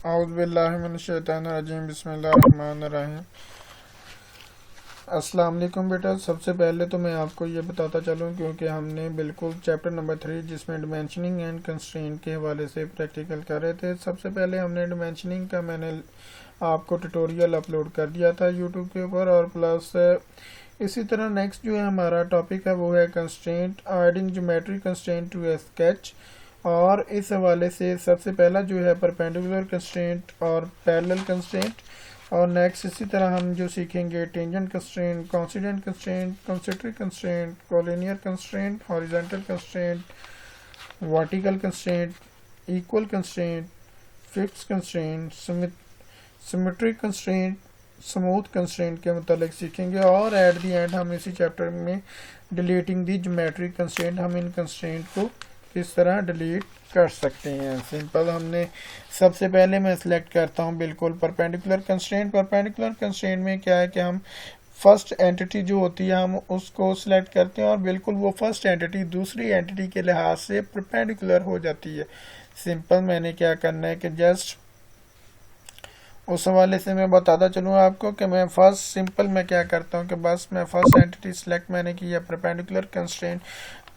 औज़ुबिल्लाहिमिनश्शैतानिर्रजीम बिस्मिल्लाहिर्रहमानिर्रहीम। अस्सलाम वालेकुम बेटा, सबसे पहले तो मैं आपको ये बताता चलूँ क्योंकि हमने बिल्कुल चैप्टर नंबर 3 जिसमें डिमेंशनिंग एंड कंस्ट्रेंट के हवाले से प्रैक्टिकल कर रहे थे। सबसे पहले हमने डिमेंशनिंग का मैंने आपको ट्यूटोरियल अपलोड कर दिया था यूट्यूब के ऊपर, और प्लस इसी तरह नेक्स्ट जो है हमारा टॉपिक है वो है constraint, adding geometry constraint to a sketch. और इस हवाले से सबसे पहला जो है परपेंडिकुलर कंस्ट्रेंट और पैरेलल कंस्ट्रेंट, और नेक्स्ट इसी तरह हम जो सीखेंगे tangent constraint, coincident constraint, concentric constraint, collinear constraint, horizontal constraint, vertical constraint, equal constraint, fixed constraint, symmetric constraint, smooth constraint के मतलब सीखेंगे। और एट द एंड हम इसी चैप्टर में डिलीटिंग दी ज्योमेट्रिक कंस्ट्रेंट, हम इन कंस्ट्रेंट को किस तरह डिलीट कर सकते हैं। सिंपल, हमने सबसे पहले मैं सिलेक्ट करता हूं बिल्कुल परपेंडिकुलर कंस्ट्रेंट। परपेंडिकुलर कंस्ट्रेंट में क्या है कि हम फर्स्ट एंटिटी जो होती है हम उसको सिलेक्ट करते हैं और बिल्कुल वो फर्स्ट एंटिटी दूसरी एंटिटी के लिहाज से परपेंडिकुलर हो जाती है। सिंपल, मैंने क्या करना है कि जस्ट उस हवाले से मैं बताता चलूँ आपको कि मैं फर्स्ट सिंपल मैं क्या करता हूँ कि बस मैं फर्स्ट एंटिटी सिलेक्ट मैंने की है परपेंडिकुलर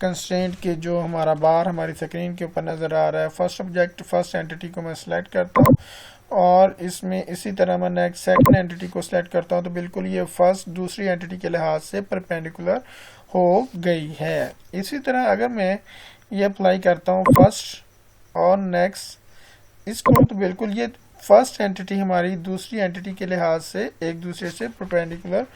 कंस्ट्रेंट के जो हमारा बार हमारी स्क्रीन के ऊपर नज़र आ रहा है, फर्स्ट ऑब्जेक्ट फर्स्ट एंटिटी को मैं सिलेक्ट करता हूँ और इसमें इसी तरह मैं नेक्स्ट सेकंड एंटिटी को सिलेक्ट करता हूँ तो बिल्कुल ये फर्स्ट दूसरी एंटिटी के लिहाज से परपेंडिकुलर हो गई है। इसी तरह अगर मैं ये अप्लाई करता हूँ फर्स्ट और नेक्स्ट इसको, तो बिल्कुल ये फर्स्ट एंटिटी हमारी दूसरी एंटिटी के लिहाज से एक दूसरे से परपेंडिकुलर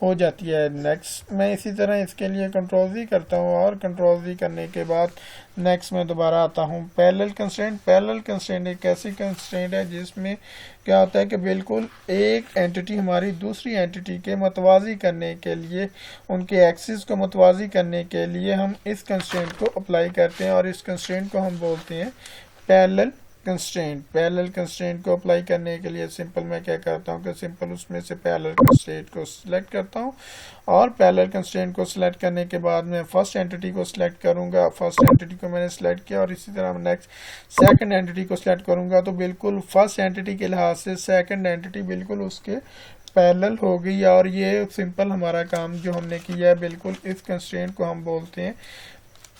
हो जाती है। नेक्स्ट मैं इसी तरह इसके लिए कंट्रोल जी करता हूँ और कंट्रोल जी करने के बाद नेक्स्ट मैं दोबारा आता हूँ पैरेलल कंस्ट्रेंट। पैरेलल कंस्ट्रेंट एक ऐसी कंस्ट्रेंट है जिसमें क्या होता है कि बिल्कुल एक एंटिटी हमारी दूसरी एंटिटी के मतवाजी करने के लिए, उनके एक्सिस को मतवाजी करने के लिए हम इस कंस्ट्रेंट को अप्लाई करते हैं और इस कंस्ट्रेंट को हम बोलते हैं पैरेलल कंस्ट्रेंट। पैरेलल कंस्ट्रेंट को अप्लाई करने के लिए सिंपल मैं क्या करता हूँ कि सिंपल उसमें से पैरेलल कंस्ट्रेंट को सिलेक्ट करता हूँ और पैरेलल कंस्ट्रेंट को सिलेक्ट करने के बाद मैं फर्स्ट एंटिटी को सिलेक्ट करूँगा। फर्स्ट एंटिटी को मैंने सिलेक्ट किया और इसी तरह नेक्स्ट सेकंड एंटिटी को सिलेक्ट करूँगा तो बिल्कुल फर्स्ट एंटिटी के लिहाज से सेकंड एंटिटी बिल्कुल उसके पैरेलल हो गई। और ये सिंपल हमारा काम जो हमने किया है, बिल्कुल इस कंस्ट्रेंट को हम बोलते हैं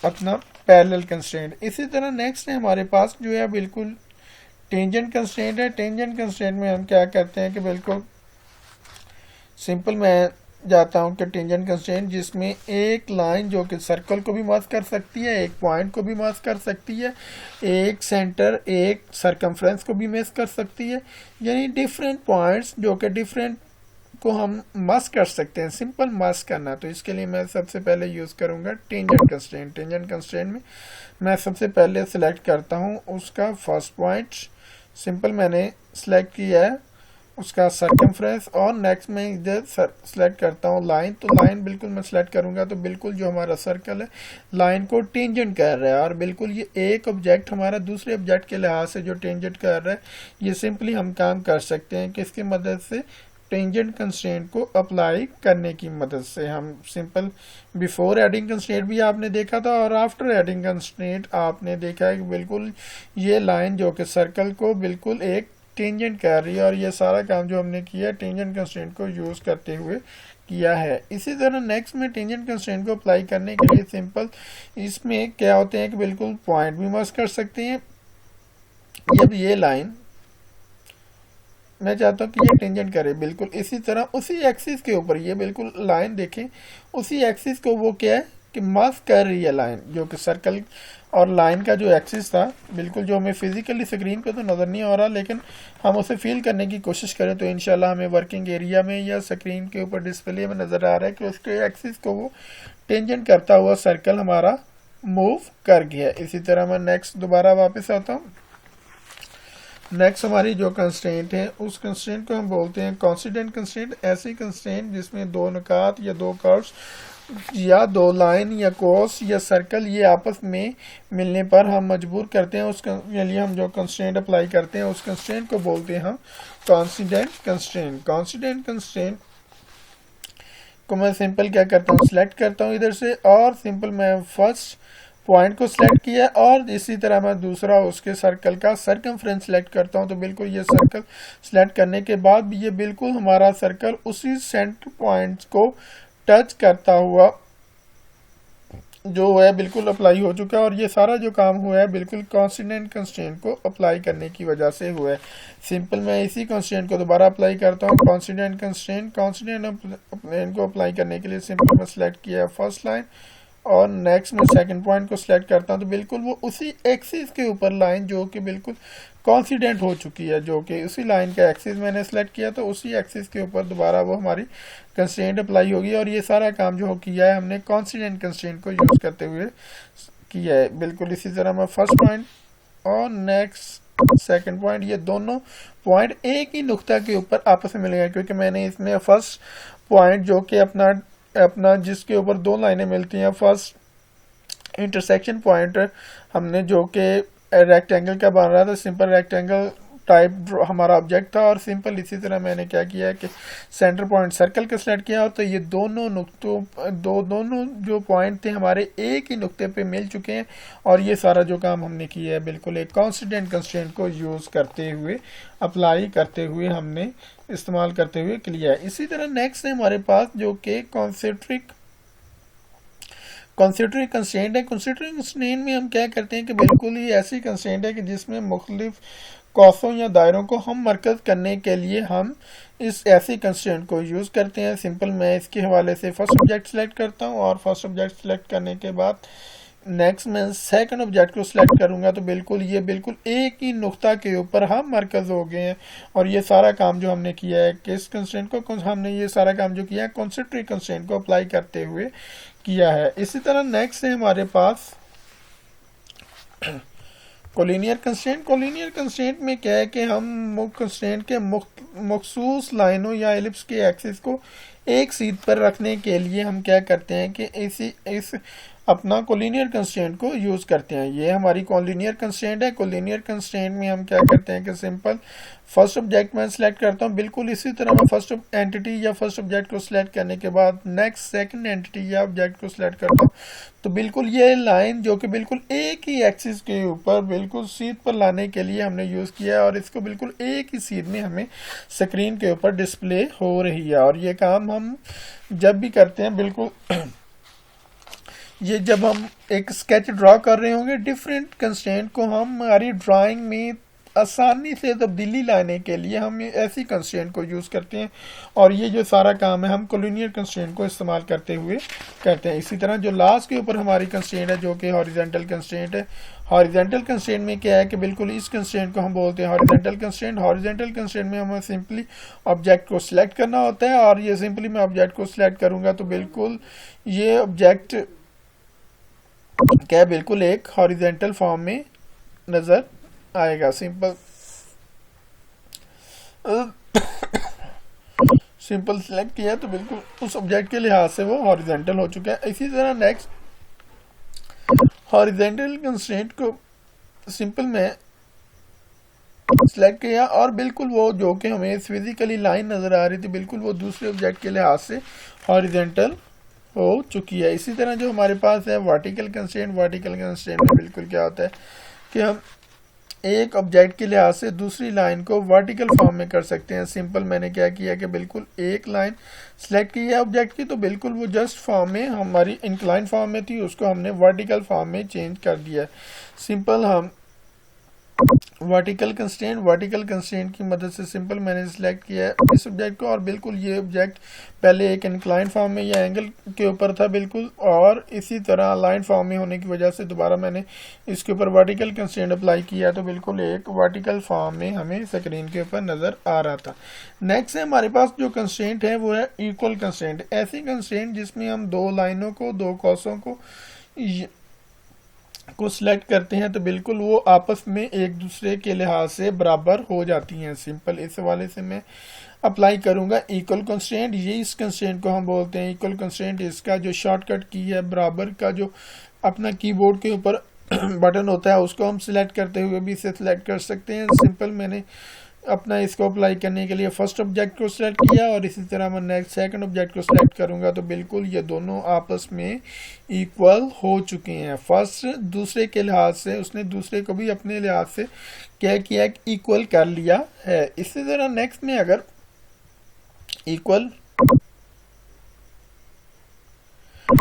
अपना पैरेलल कंस्ट्रेंट। इसी तरह नेक्स्ट है हमारे पास जो है बिल्कुल टेंजेंट कंस्ट्रेंट है। टेंजेंट कंस्ट्रेंट में हम क्या करते हैं कि बिल्कुल सिंपल मैं जाता हूं कि टेंजेंट कंस्ट्रेंट जिसमें एक लाइन जो कि सर्कल को भी मार्क कर सकती है, एक पॉइंट को भी मार्क कर सकती है, एक सेंटर एक सरकमफ्रेंस को भी मेस कर सकती है, यानी डिफरेंट पॉइंट्स जो कि डिफरेंट को हम मास्क कर सकते हैं। सिंपल मास्क करना, तो इसके लिए मैं सबसे पहले यूज़ करूंगा टेंजेंट कंस्ट्रेंट। टेंजेंट कंस्ट्रेंट में मैं सबसे पहले सिलेक्ट करता हूं उसका फर्स्ट पॉइंट, सिंपल मैंने सिलेक्ट किया है उसका सर्कमफ्रेंस, और नेक्स्ट मैं इधर सेलेक्ट करता हूँ लाइन। तो लाइन बिल्कुल मैं सिलेक्ट करूँगा तो बिल्कुल जो हमारा सर्कल है लाइन को टेंजेंट कर रहा है और बिल्कुल ये एक ऑब्जेक्ट हमारा दूसरे ऑब्जेक्ट के लिहाज से जो टेंजेंट कर रहा है, ये सिंपली हम काम कर सकते हैं कि इसकी मदद से टेंजेंट कंस्ट्रेंट को अप्लाई करने की मदद से हम सिंपल बिफोर एडिंग कंस्ट्रेंट भी आपने देखा था और आफ्टर एडिंग कंस्ट्रेंट आपने देखा है कि बिल्कुल ये लाइन जो कि सर्कल को बिल्कुल एक टेंजेंट कर रही है और ये सारा काम जो हमने किया टेंजेंट कंस्ट्रेंट को यूज़ करते हुए किया है। इसी तरह नेक्स्ट में टेंजेंट कंस्ट्रेंट को अप्लाई करने के लिए सिंपल इसमें क्या होते हैं कि बिल्कुल पॉइंट भी मार्क कर सकते हैं। जब ये लाइन मैं चाहता हूँ कि ये टेंजेंट करे बिल्कुल इसी तरह उसी एक्सिस के ऊपर, ये बिल्कुल लाइन देखें उसी एक्सिस को वो क्या है कि मास्क कर रही है लाइन, जो कि सर्कल और लाइन का जो एक्सिस था बिल्कुल जो हमें फिजिकली स्क्रीन पे तो नज़र नहीं आ रहा, लेकिन हम उसे फील करने की कोशिश करें तो इंशाल्लाह हमें वर्किंग एरिया में या स्क्रीन के ऊपर डिस्प्ले में नज़र आ रहा है कि उसके एक्सिस को वो टेंजेंट करता हुआ सर्कल हमारा मूव कर गया। इसी तरह मैं नेक्स्ट दोबारा वापस आता हूँ। नेक्स्ट हमारी जो कंस्ट्रेंट है उस कंस्ट्रेंट को हम बोलते हैं कॉन्सिडेंट कंस्ट्रेंट। ऐसी कंस्ट्रेंट जिसमें दो नुकात या दो कर्व्स या दो लाइन या कोस या सर्कल ये आपस में मिलने पर हम मजबूर करते हैं उसके लिए हम जो कंस्ट्रेंट अप्लाई करते हैं उस कंस्ट्रेंट को बोलते हैं हम कॉन्सिडेंट कंस्ट्रेंट। कॉन्सिडेंट कंस्ट्रेंट को मैं सिंपल क्या करता हूँ सिलेक्ट करता हूँ इधर से और सिंपल मैं फर्स्ट पॉइंट को सिलेक्ट किया और इसी तरह मैं दूसरा उसके सर्कल का सर्कमफ्रेंस सिलेक्ट करता हूं। तो बिल्कुल ये सर्कल सिलेक्ट करने के बाद भी ये बिल्कुल हमारा सर्कल उसी सेंटर पॉइंट को टच करता हुआ जो है बिल्कुल अप्लाई हो चुका है। और ये सारा जो काम हुआ है बिल्कुल कॉन्स्टेंट कंस्ट्रेंट को अप्लाई करने की वजह से हुआ है। सिंपल मैं इसी कंस्ट्रेंट को दोबारा अप्लाई करता हूँ। कॉन्स्टेंट कंस्ट्रेंट को अप्लाई करने के लिए सिंपल मैं सिलेक्ट किया है फर्स्ट लाइन और नेक्स्ट में सेकंड पॉइंट को सिलेक्ट करता हूँ। तो बिल्कुल वो उसी एक्सिस के ऊपर लाइन जो कि बिल्कुल कॉन्सिडेंट हो चुकी है, जो कि उसी लाइन का एक्सिस मैंने सेलेक्ट किया, तो उसी एक्सिस के ऊपर दोबारा वो हमारी कंस्ट्रेंट अप्लाई होगी। और ये सारा काम जो किया है हमने कॉन्सिडेंट कंस्ट्रेंट को यूज़ करते हुए किया है। बिल्कुल इसी तरह मैं फर्स्ट पॉइंट और नेक्स्ट सेकंड पॉइंट, ये दोनों पॉइंट एक ही नुक्ता के ऊपर आपस में मिलेंगे, क्योंकि मैंने इसमें फर्स्ट पॉइंट जो कि अपना जिसके ऊपर दो लाइनें मिलती हैं, फर्स्ट इंटरसेक्शन पॉइंट हमने जो कि रेक्टेंगल का बन रहा था, सिंपल रेक्टेंगल टाइप हमारा ऑब्जेक्ट था। और सिंपल इसी तरह मैंने क्या किया है कि सेंटर पॉइंट सर्कल का सिलेक्ट किया, तो ये दोनों नुक्तों दोनों जो पॉइंट थे हमारे एक ही नुक्ते पे मिल चुके हैं। और ये सारा जो काम हमने किया है बिल्कुल एक कॉन्स्टेंट कंस्ट्रेंट को यूज़ करते हुए, अप्लाई करते हुए, हमने इस्तेमाल करते हुए किया है। इसी तरह नेक्स्ट है हमारे पास जो कि कॉन्सेंट्रिक कंस्ट्रेंट है। कंस्ट्रेंट कंस्ट्रेंट में हम क्या करते हैं कि बिल्कुल ही ऐसी कंस्ट्रेंट है कि जिसमें मुख्तलिफ कौसों या दायरों को हम मरकज़ करने के लिए हम इस ऐसी कंस्ट्रेंट को यूज़ करते हैं। सिंपल मैं इसके हवाले से फर्स्ट ऑब्जेक्ट सेलेक्ट करता हूँ और फर्स्ट ऑब्जेक्ट सेलेक्ट करने के बाद नेक्स्ट मैं सेकंड ऑब्जेक्ट को सिलेक्ट करूंगा। तो बिल्कुल ये बिल्कुल एक ही नुक्ता के ऊपर हम मरकज़ हो गए हैं। और ये सारा काम जो हमने किया है किस कंस्ट्रेंट को, हमने ये सारा काम जो किया है कॉन्सेंट्रिक कंस्ट्रेंट को अप्लाई करते हुए किया है। इसी तरह नेक्स्ट है हमारे पास कोलिनियर कंस्ट्रेंट। कोलिनियर कंस्ट्रेंट में क्या है कि हम कंस्ट्रेंट के मखसूस लाइनों या एलिप्स के एक्सिस को एक सीध पर रखने के लिए हम क्या करते हैं कि इस अपना कोलिनियर कंस्ट्रेंट को यूज़ करते हैं। ये हमारी कोलिनियर कंस्ट्रेंट है। कोलिनियर कंस्ट्रेंट में हम क्या करते हैं कि सिंपल फर्स्ट ऑब्जेक्ट मैं सिलेक्ट करता हूँ। बिल्कुल इसी तरह मैं फर्स्ट एंटिटी या फर्स्ट ऑब्जेक्ट को सिलेक्ट करने के बाद नेक्स्ट सेकंड एंटिटी या ऑब्जेक्ट को सिलेक्ट करता हूँ। तो बिल्कुल ये लाइन जो कि बिल्कुल एक ही एक्सिस के ऊपर बिल्कुल सीध पर लाने के लिए हमने यूज़ किया है और इसको बिल्कुल एक ही सीध में हमें स्क्रीन के ऊपर डिस्प्ले हो रही है। और ये काम हम जब भी करते हैं बिल्कुल ये जब हम एक स्केच ड्रा कर रहे होंगे, डिफरेंट कंस्ट्रेंट को हम हमारी ड्राइंग में आसानी से तब्दीली लाने के लिए हम ऐसी कंस्ट्रेंट को यूज़ करते हैं। और ये जो सारा काम है हम कोलिनियर कंस्ट्रेंट को इस्तेमाल करते हुए करते हैं। इसी तरह जो लास्ट के ऊपर हमारी कंस्ट्रेंट है जो कि हॉरिजॉन्टल कंस्ट्रेंट है। हॉरिजॉन्टल कंस्ट्रेंट में क्या है कि बिल्कुल इस कंस्ट्रेंट को हम बोलते हैं हॉरिजॉन्टल कंस्ट्रेंट। हॉरिजॉन्टल कंस्ट्रेंट में हमें सिंपली ऑब्जेक्ट को सिलेक्ट करना होता है और ये सिंपली मैं ऑब्जेक्ट को सिलेक्ट करूँगा तो बिल्कुल ये ऑब्जेक्ट क्या बिल्कुल एक हॉरिजॉन्टल फॉर्म में नज़र आएगा। सिंपल सिलेक्ट किया तो बिल्कुल उस ऑब्जेक्ट के लिहाज से वो हॉरिजॉन्टल हो चुका है। इसी तरह नेक्स्ट हॉरिजॉन्टल कंस्ट्रेंट को सिंपल में सिलेक्ट किया और बिल्कुल वो जो कि हमें फिजिकली लाइन नज़र आ रही थी बिल्कुल वो दूसरे ऑब्जेक्ट के लिहाज से हॉरिजॉन्टल हो चुकी है। इसी तरह जो हमारे पास है वर्टिकल कंस्ट्रेंट। वर्टिकल कंस्ट्रेंट में बिल्कुल क्या होता है कि हम एक ऑब्जेक्ट के लिहाज से दूसरी लाइन को वर्टिकल फॉर्म में कर सकते हैं। सिंपल मैंने क्या किया कि बिल्कुल एक लाइन सेलेक्ट की है ऑब्जेक्ट की तो बिल्कुल वो जस्ट फॉर्म में हमारी इंक्लाइन फॉर्म में थी उसको हमने वर्टिकल फॉर्म में चेंज कर दिया। सिंपल हम वर्टिकल कंस्ट्रेंट की मदद से सिंपल मैंने सिलेक्ट किया है इस ऑब्जेक्ट को और बिल्कुल ये ऑब्जेक्ट पहले एक इंक्लाइन फॉर्म में या एंगल के ऊपर था बिल्कुल और इसी तरह लाइन फॉर्म में होने की वजह से दोबारा मैंने इसके ऊपर वर्टिकल कंस्ट्रेंट अप्लाई किया तो बिल्कुल एक वर्टिकल फॉर्म में हमें स्क्रीन के ऊपर नज़र आ रहा था। नेक्स्ट है हमारे पास जो कंस्ट्रेंट है वो है इक्वल कंस्ट्रेंट। ऐसी कंस्ट्रेंट जिसमें हम दो लाइनों को दो कॉसों को सिलेक्ट करते हैं तो बिल्कुल वो आपस में एक दूसरे के लिहाज से बराबर हो जाती हैं। सिंपल इस हवाले से मैं अप्लाई करूंगा इक्वल कंस्ट्रेंट। ये इस कंस्ट्रेंट को हम बोलते हैं इक्वल कंस्ट्रेंट। इसका जो शॉर्टकट की है बराबर का जो अपना कीबोर्ड के ऊपर बटन होता है उसको हम सिलेक्ट करते हुए भी इसे सिलेक्ट कर सकते हैं। सिंपल मैंने अपना इसको अप्लाई करने के लिए फर्स्ट ऑब्जेक्ट को सिलेक्ट किया और इसी तरह मैं नेक्स्ट सेकंड ऑब्जेक्ट को सिलेक्ट करूंगा तो बिल्कुल ये दोनों आपस में इक्वल हो चुके हैं। फर्स्ट दूसरे के लिहाज से, उसने दूसरे को भी अपने लिहाज से क्या किया, इक्वल कर लिया है। इसी तरह नेक्स्ट में अगर equal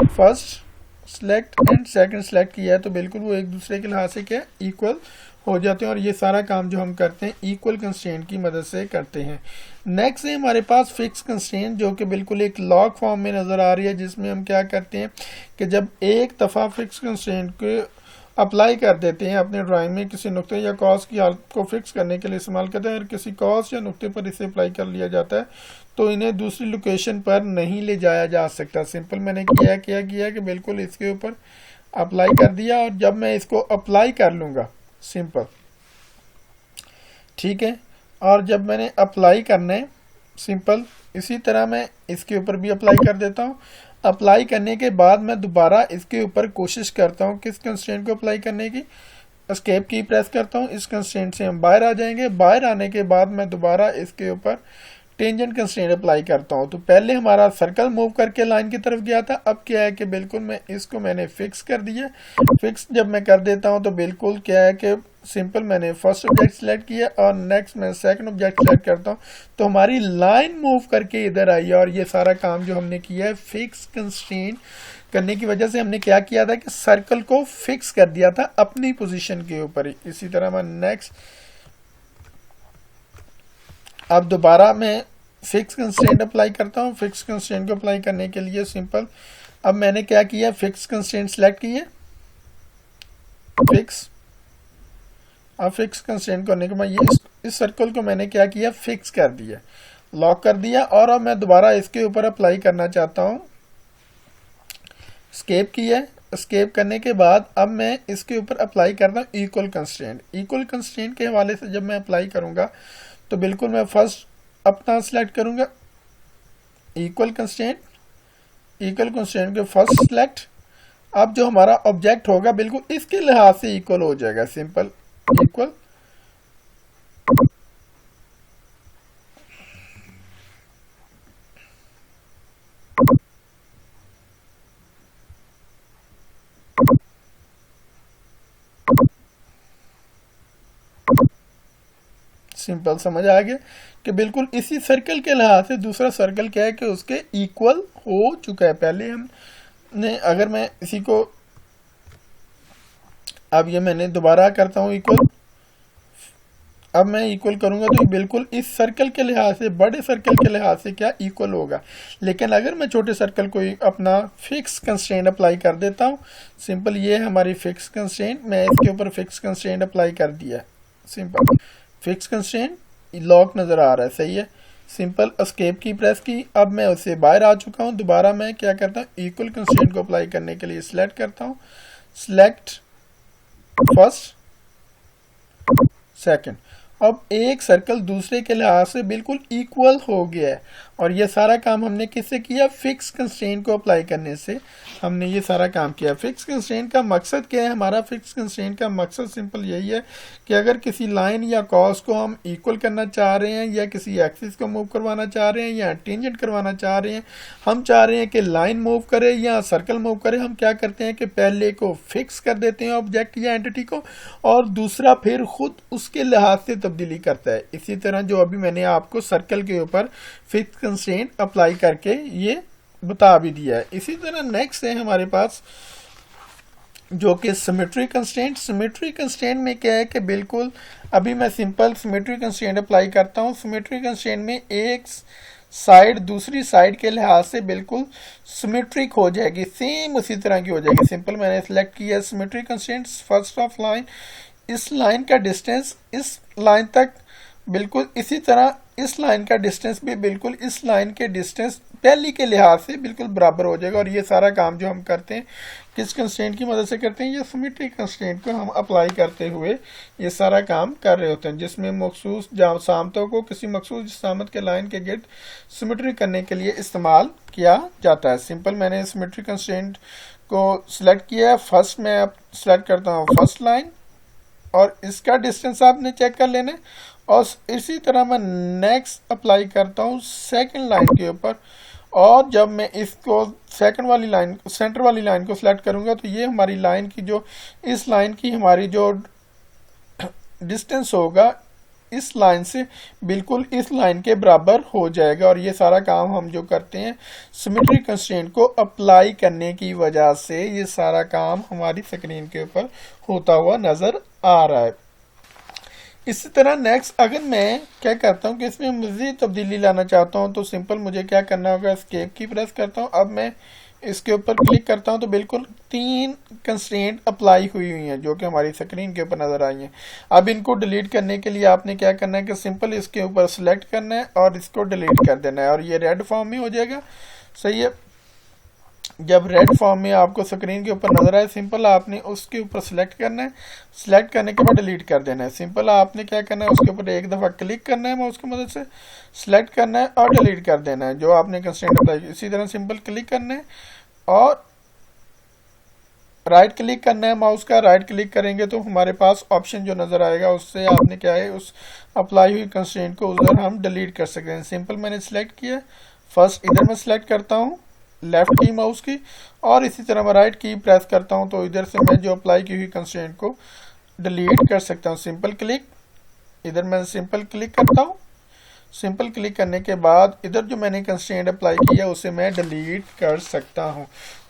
first select and second select किया है तो बिल्कुल वो एक दूसरे के लिहाज से क्या इक्वल हो जाते हैं और ये सारा काम जो हम करते हैं इक्वल कंस्ट्रेंट की मदद से करते हैं। नेक्स्ट है हमारे पास फिक्स कंस्ट्रेंट जो कि बिल्कुल एक लॉग फॉर्म में नज़र आ रही है, जिसमें हम क्या करते हैं कि जब एक दफ़ा फिक्स कंस्ट्रेंट को अप्लाई कर देते हैं अपने ड्राइंग में किसी नुक्ते या कॉस की हालत को फिक्स करने के लिए इस्तेमाल करते हैं, अगर किसी कॉस या नुक्ते पर इसे अप्लाई कर लिया जाता है तो इन्हें दूसरी लोकेशन पर नहीं ले जाया जा सकता। सिंपल मैंने क्या किया कि बिल्कुल इसके ऊपर अप्लाई कर दिया और जब मैं इसको अप्लाई कर लूँगा सिंपल, ठीक है, और जब मैंने अप्लाई करना है सिंपल इसी तरह मैं इसके ऊपर भी अप्लाई कर देता हूँ। अप्लाई करने के बाद मैं दोबारा इसके ऊपर कोशिश करता हूँ किस कंस्ट्रेंट को अप्लाई करने की, एस्केप की प्रेस करता हूँ, इस कंस्ट्रेंट से हम बाहर आ जाएंगे। बाहर आने के बाद मैं दोबारा इसके ऊपर टेंजेंट कंस्ट्रेंट अप्लाई करता हूँ। तो पहले हमारा सर्कल मूव करके लाइन की तरफ गया था, अब क्या है कि बिल्कुल मैं इसको मैंने फिक्स कर दिया। फिक्स जब मैं कर देता हूँ तो बिल्कुल क्या है कि सिंपल मैंने फर्स्ट ऑब्जेक्ट सिलेक्ट किया और नेक्स्ट मैं सेकंड ऑब्जेक्ट सिलेक्ट करता हूँ तो हमारी लाइन मूव करके इधर आई है। और ये सारा काम जो हमने किया है फिक्स कंस्ट्रेंट करने की वजह से हमने क्या किया था कि सर्कल को फिक्स कर दिया था अपनी पोजीशन के ऊपर ही। इसी तरह मैं नेक्स्ट अब दोबारा मैं फिक्स कंस्ट्रेंट अप्लाई करता हूँ। फिक्स कंस्ट्रेंट को अप्लाई करने के लिए सिंपल अब मैंने क्या किया, फिक्स कंस्ट्रेंट सेलेक्ट किए, फिक्स। अब फिक्स कंस्ट्रेंट करने के बाद ये इस सर्कल को मैंने क्या किया, फिक्स कर दिया, लॉक कर दिया। और अब मैं दोबारा इसके ऊपर अप्लाई करना चाहता हूँ, एस्केप किया। एस्केप करने के बाद अब मैं इसके ऊपर अप्लाई करता हूँ इक्वल कंस्ट्रेंट। इक्वल कंस्ट्रेंट के हवाले से जब मैं अप्लाई करूँगा तो बिल्कुल मैं फर्स्ट अपना सिलेक्ट करूँगा इक्वल कंस्ट्रेंट, इक्वल कंस्ट्रेंट के फर्स्ट सिलेक्ट। अब जो हमारा ऑब्जेक्ट होगा बिल्कुल इसके लिहाज से इक्वल हो जाएगा, सिंपल इक्वल। सिंपल समझ आ गया कि बिल्कुल इसी सर्कल के लिहाज से दूसरा सर्कल क्या है कि उसके इक्वल हो चुका है। पहले हमने अगर मैं इसी को अब ये मैंने दोबारा करता हूँ इक्वल, अब मैं इक्वल करूंगा तो बिल्कुल इस सर्कल के लिहाज से, बड़े सर्कल के लिहाज से क्या इक्वल होगा। लेकिन अगर मैं छोटे सर्कल को अपना फिक्स कंस्ट्रेंट अप्लाई कर देता हूँ, सिंपल ये है हमारी फिक्स कंस्ट्रेंट, मैं इसके ऊपर फिक्स कंस्ट्रेंट अप्लाई कर दिया, सिंपल फिक्स कंस्ट्रेंट लॉक नज़र आ रहा है, सही है। सिंपल एस्केप की प्रेस की, अब मैं उससे बाहर आ चुका हूँ। दोबारा मैं क्या करता हूँ, इक्वल कंस्ट्रेंट को अप्लाई करने के लिए सिलेक्ट करता हूँ, सिलेक्ट फर्स्ट सेकंड। अब एक सर्कल दूसरे के लिहाज से बिल्कुल इक्वल हो गया है और ये सारा काम हमने किससे किया, फिक्स कंस्ट्रेंट को अप्लाई करने से हमने ये सारा काम किया। फिक्स कंस्ट्रेंट का मकसद क्या है, हमारा फिक्स कंस्ट्रेंट का मकसद सिंपल यही है कि अगर किसी लाइन या कॉस को हम इक्वल करना चाह रहे हैं या किसी एक्सिस को मूव करवाना चाह रहे हैं या टेंजेंट करवाना चाह रहे हैं, हम चाह रहे हैं कि लाइन मूव करे या सर्कल मूव करे, हम क्या करते हैं कि पहले को फिक्स कर देते हैं ऑब्जेक्ट या एंटिटी को और दूसरा फिर खुद उसके लिहाज से तब्दीली करता है। इसी तरह जो अभी मैंने आपको सर्कल के ऊपर फिक्स कंस्ट्रेंट अप्लाई करके ये बता भी दिया है। इसी तरह नेक्स्ट है हमारे पास जो कि सिमेट्री कंस्ट्रेंट। सिमेट्री कंस्ट्रेंट में क्या है कि बिल्कुल अभी मैं सिंपल सिमेट्री कंस्ट्रेंट अप्लाई करता हूँ। सिमेट्री कंस्ट्रेंट में एक साइड दूसरी साइड के लिहाज से बिल्कुल सिमेट्रिक हो जाएगी, सेम उसी तरह की हो जाएगी। सिंपल मैंने सेलेक्ट किया symmetry constraint, first of line, इस लाइन का डिस्टेंस इस लाइन तक बिल्कुल इसी तरह इस लाइन का डिस्टेंस भी बिल्कुल इस लाइन के डिस्टेंस पहली के लिहाज से बिल्कुल बराबर हो जाएगा। और ये सारा काम जो हम करते हैं किस कंस्ट्रेंट की मदद से करते हैं, ये सिमेट्री कंस्ट्रेंट को हम अप्लाई करते हुए ये सारा काम कर रहे होते हैं, जिसमें मखसूस सामतों को किसी मखसूस सामत के लाइन के गिर्द सिमेट्री करने के लिए इस्तेमाल किया जाता है। सिंपल मैंने सिमेट्री कंस्ट्रेंट को सिलेक्ट किया है, फर्स्ट मैं अब सिलेक्ट करता हूँ फर्स्ट लाइन और इसका डिस्टेंस आपने चेक कर लेना है और इसी तरह मैं नेक्स्ट अप्लाई करता हूँ सेकंड लाइन के ऊपर। और जब मैं इसको सेकंड वाली लाइन, सेंटर वाली लाइन को सिलेक्ट करूंगा तो ये हमारी लाइन की जो, इस लाइन की हमारी जो डिस्टेंस होगा इस लाइन से बिल्कुल इस लाइन के बराबर हो जाएगा। और ये सारा काम हम जो करते हैं सिमेट्री कंस्ट्रेंट को अप्लाई करने की वजह से ये सारा काम हमारी स्क्रीन के ऊपर होता हुआ नजर आ रहा है। इसी तरह नेक्स्ट अगर मैं क्या करता हूँ कि इसमें मज़ीद तब्दीली लाना चाहता हूँ तो सिंपल मुझे क्या करना होगा, एस्केप की प्रेस करता हूँ। अब मैं इसके ऊपर क्लिक करता हूँ तो बिल्कुल 3 कंस्ट्रेंट अप्लाई हुई हैं जो कि हमारी स्क्रीन के ऊपर नज़र आई हैं। अब इनको डिलीट करने के लिए आपने क्या करना है कि सिंपल इसके ऊपर सेलेक्ट करना है और इसको डिलीट कर देना है और ये रेड फॉर्म में हो जाएगा। सही है, जब रेड फॉर्म में आपको स्क्रीन के ऊपर नजर आए सिंपल आपने उसके ऊपर सेलेक्ट करना है, सेलेक्ट करने के बाद डिलीट कर देना है। सिंपल आपने क्या करना है, उसके ऊपर एक दफ़ा क्लिक करना है माउस की मदद से, सेलेक्ट करना है और डिलीट कर देना है जो आपने कंस्ट्रेंट अप्लाई की। इसी तरह सिंपल क्लिक करना है और राइट क्लिक करना है माउस का। राइट क्लिक करेंगे तो हमारे पास ऑप्शन जो नज़र आएगा उससे आपने क्या है उस अप्लाई हुई कंस्ट्रेंट को उधर हम डिलीट कर सकते हैं। सिंपल मैंने सेलेक्ट किया, फर्स्ट इधर मैं सेलेक्ट करता हूँ लेफ्ट की माउस की और इसी तरह मैं राइट की प्रेस करता हूं तो इधर से मैं जो अप्लाई की हुई कंस्ट्रेंट को डिलीट कर सकता हूं। सिंपल क्लिक, इधर मैं सिंपल क्लिक करता हूं। सिंपल क्लिक करने के बाद इधर जो मैंने कंस्ट्रेंट अप्लाई किया उसे मैं डिलीट कर सकता हूं।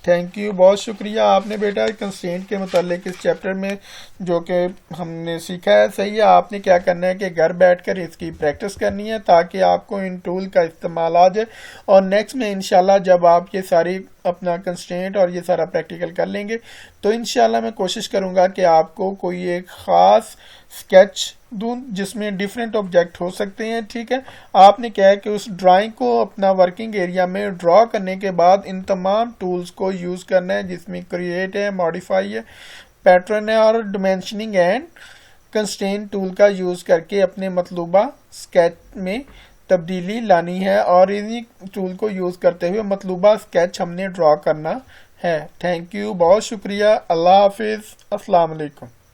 थैंक यू, बहुत शुक्रिया आपने बेटा कंस्ट्रेंट के मतलब इस चैप्टर में जो कि हमने सीखा है। सही है, आपने क्या करना है कि घर बैठकर इसकी प्रैक्टिस करनी है ताकि आपको इन टूल का इस्तेमाल आ जाए। और नेक्स्ट में इंशाल्लाह जब आप ये सारी अपना कंस्ट्रेंट और ये सारा प्रैक्टिकल कर लेंगे तो इंशाल्लाह मैं कोशिश करूँगा कि आपको कोई एक ख़ास स्केच दूं जिसमें डिफरेंट ऑब्जेक्ट हो सकते हैं। ठीक है, आपने क्या है कि उस ड्राइंग को अपना वर्किंग एरिया में ड्रॉ करने के बाद इन तमाम टूल्स को यूज़ करना है जिसमें क्रिएट है, मॉडिफाई है, पैटर्न है और डिमेंशनिंग एंड कंस्ट्रेंट टूल का यूज़ करके अपने मतलूबा स्केच में तब्दीली लानी है और इन्हीं टूल को यूज़ करते हुए मतलूबा स्केच हमने ड्रॉ करना है। थैंक यू, बहुत शुक्रिया, अल्लाह हाफिज़, अस्सलाम वालेकुम।